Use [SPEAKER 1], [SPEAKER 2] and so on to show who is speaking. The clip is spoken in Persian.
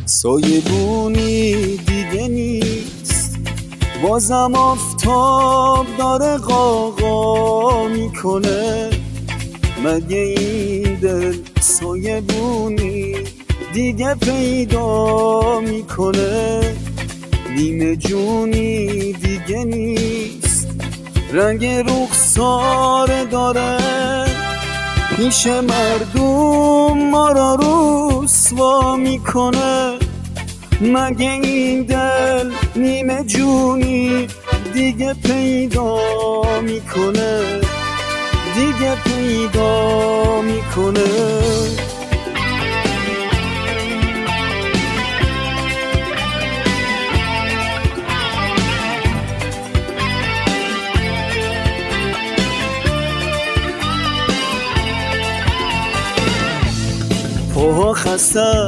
[SPEAKER 1] سایبونی دیگه نیست، بازم آفتاب داره قاقا میکنه. مگه این دل سایبونی دیگه پیدا میکنه؟ نیمه جونی دیگه نیست، رنگ رخساره داره، پیش مردم ما را رسوا میکنه. مگه این دل نیمه جونی دیگه پیدا میکنه؟ دیگه پیدا میکنه؟ پاها خسته